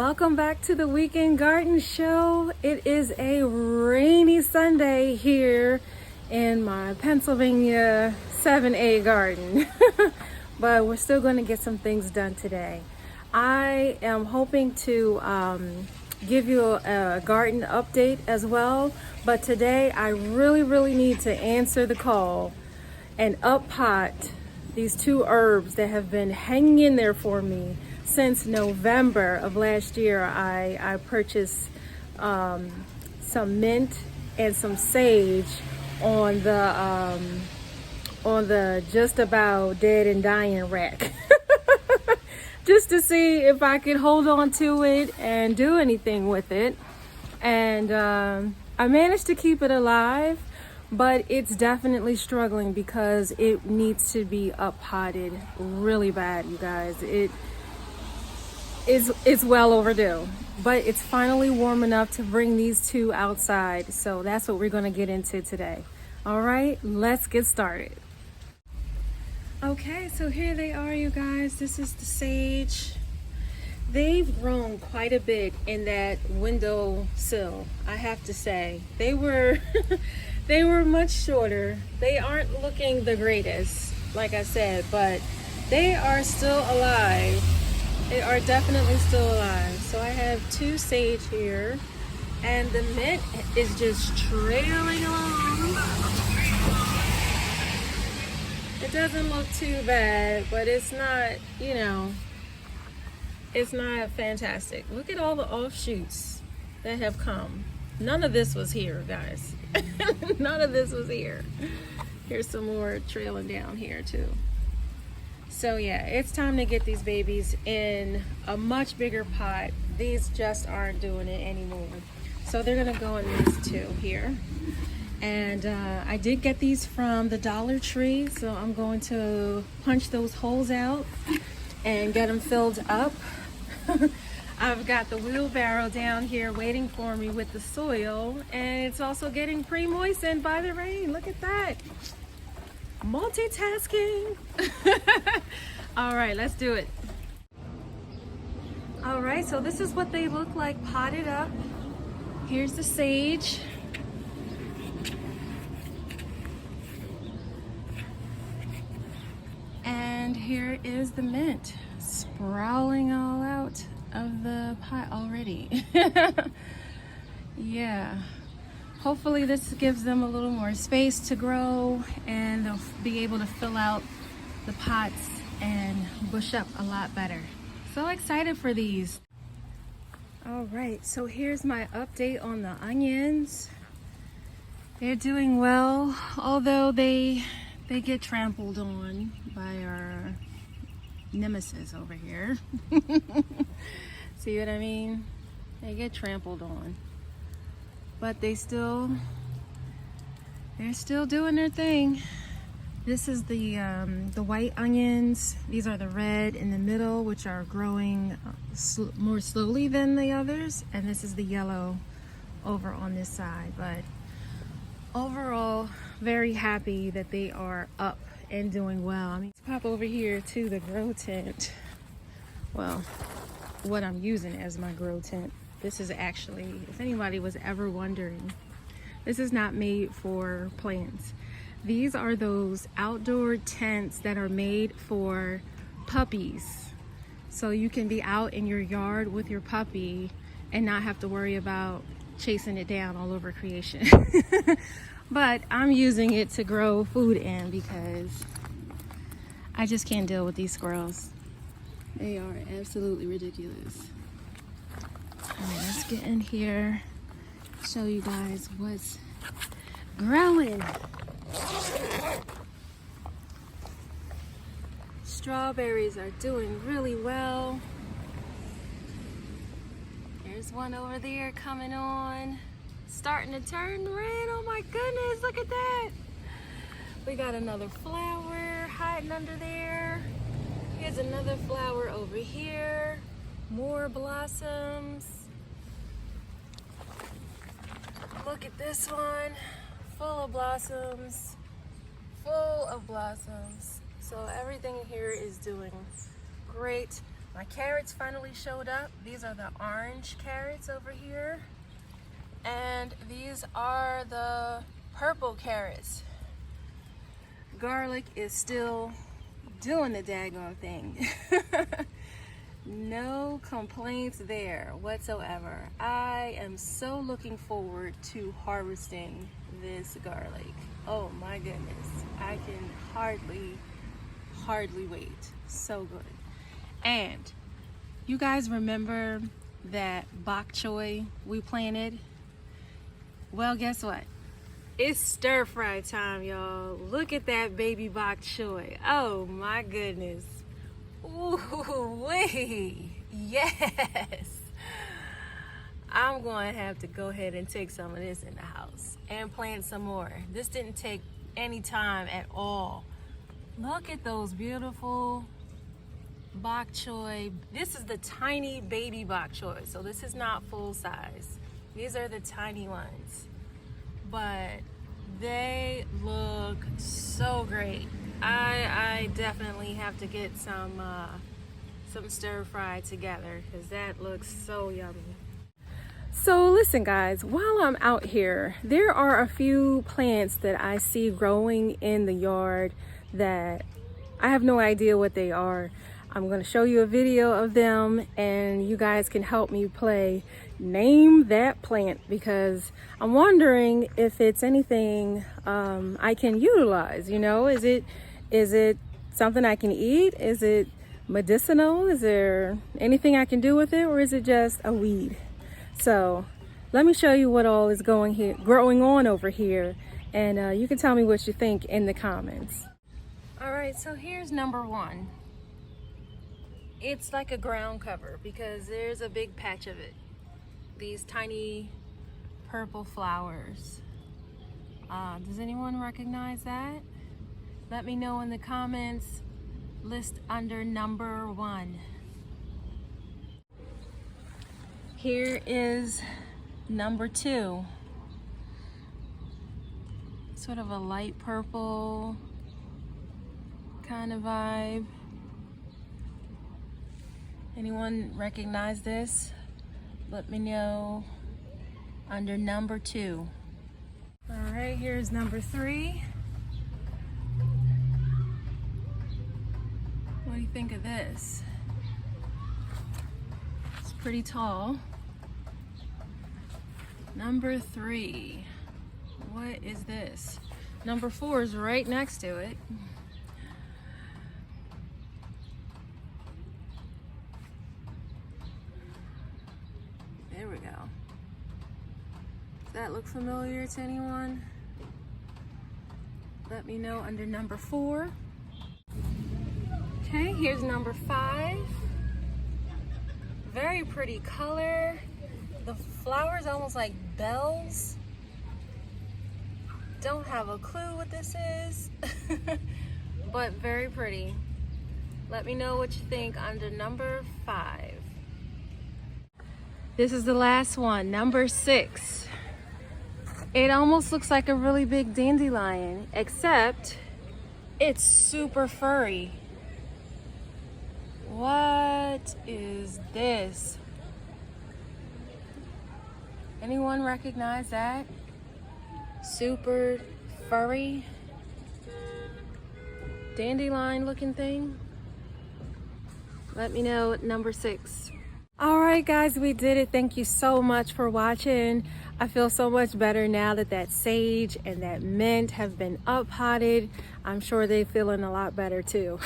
Welcome back to the Weekend Garden Show. It is a rainy Sunday here in my Pennsylvania 7A garden, but we're still going to get some things done today. I am hoping to give you a garden update as well, but today I really need to answer the call and up pot these two herbs that have been hanging in there for me since November of last year. I purchased some mint and some sage on the just about dead and dying rack just to see if I could hold on to it and do anything with it. And I managed to keep it alive, but it's definitely struggling because it needs to be up potted really bad, you guys. It's well overdue, but it's finally warm enough to bring these two outside. So that's what we're going to get into today. All right, let's get started. Okay, so here they are, you guys. This is the sage. They've grown quite a bit in that windowsill, I have to say. They were they were much shorter. They aren't looking the greatest, like I said, but they are still alive. They are definitely still alive. So I have two sage here, and the mint is just trailing along. It doesn't look too bad, but it's not, you know, it's not fantastic. Look at all the offshoots that have come. None of this was here, guys. None of this was here. Here's some more trailing down here too. So yeah, it's time to get these babies in a much bigger pot. These just aren't doing it anymore. So they're gonna go in these two here. And I did get these from the Dollar Tree, so I'm going to punch those holes out and get them filled up. I've got the wheelbarrow down here waiting for me with the soil, and it's also getting pre-moistened by the rain. Look at that. Multitasking. All right, let's do it. All right, so this is what they look like potted up. Here's the sage. And here is the mint, sprawling all out of the pot already. Yeah. Hopefully this gives them a little more space to grow, and they'll be able to fill out the pots and bush up a lot better. So excited for these. All right, so here's my update on the onions. They're doing well, although they get trampled on by our nemesis over here. See what I mean? They get trampled on. But they're still doing their thing. This is the white onions. These are the red in the middle, which are growing more slowly than the others. And this is the yellow over on this side. But overall, very happy that they are up and doing well. I mean, let's pop over here to the grow tent. Well, what I'm using as my grow tent. This is actually, if anybody was ever wondering, this is not made for plants. These are those outdoor tents that are made for puppies. So you can be out in your yard with your puppy and not have to worry about chasing it down all over creation. But I'm using it to grow food in because I just can't deal with these squirrels. They are absolutely ridiculous. All right, let's get in here, show you guys what's growing. Strawberries are doing really well. There's one over there coming on, starting to turn red. Oh my goodness, look at that. We got another flower hiding under there. Here's another flower over here. More blossoms. Look at this one, full of blossoms, full of blossoms. So everything here is doing great. My carrots finally showed up. These are the orange carrots over here. And these are the purple carrots. Garlic is still doing the daggone thing. No complaints there whatsoever. I am so looking forward to harvesting this garlic. Oh my goodness. I can hardly wait. So good. And you guys remember that bok choy we planted? Well, guess what? It's stir fry time, y'all. Look at that baby bok choy. Oh my goodness. Ooh, wee. Yes. I'm going to have to go ahead and take some of this in the house and plant some more. This didn't take any time at all. Look at those beautiful bok choy. This is the tiny baby bok choy, so this is not full size. These are the tiny ones, but they look so great. I definitely have to get some stir fry together because that looks so yummy. So listen guys, while I'm out here, there are a few plants that I see growing in the yard that I have no idea what they are. I'm going to show you a video of them and you guys can help me play name that plant, because I'm wondering if it's anything I can utilize. You know, is it something I can eat? Is it medicinal? Is there anything I can do with it, or is it just a weed? So let me show you what all is growing on over here, and you can tell me what you think in the comments. All right, so here's number one. It's like a ground cover because there's a big patch of it. These tiny purple flowers. Does anyone recognize that? Let me know in the comments. List under number one. Here is number two. Sort of a light purple kind of vibe. Anyone recognize this? Let me know under number two. All right, here's number three. What do you think of this? It's pretty tall. Number three. What is this? Number four is right next to it. There we go. Does that look familiar to anyone? Let me know under number four. Okay, here's number five. Very pretty color. The flowers almost like bells. Don't have a clue what this is, but very pretty. Let me know what you think under number five. This is the last one, number six. It almost looks like a really big dandelion, except it's super furry. What is this? Anyone recognize that? Super furry dandelion looking thing? Let me know at number six. All right guys, we did it. Thank you so much for watching. I feel so much better now that that sage and that mint have been up potted. I'm sure they're feeling a lot better too.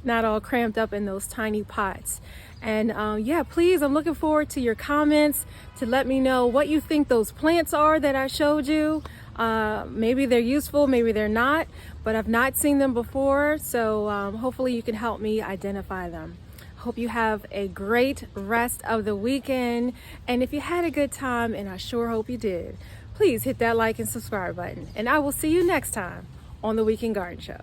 Not all cramped up in those tiny pots. And yeah, please, I'm looking forward to your comments to let me know what you think those plants are that I showed you. Maybe they're useful, maybe they're not, but I've not seen them before. So hopefully you can help me identify them. Hope you have a great rest of the weekend. And if you had a good time, and I sure hope you did, please hit that like and subscribe button. And I will see you next time on the Weekend Garden Show.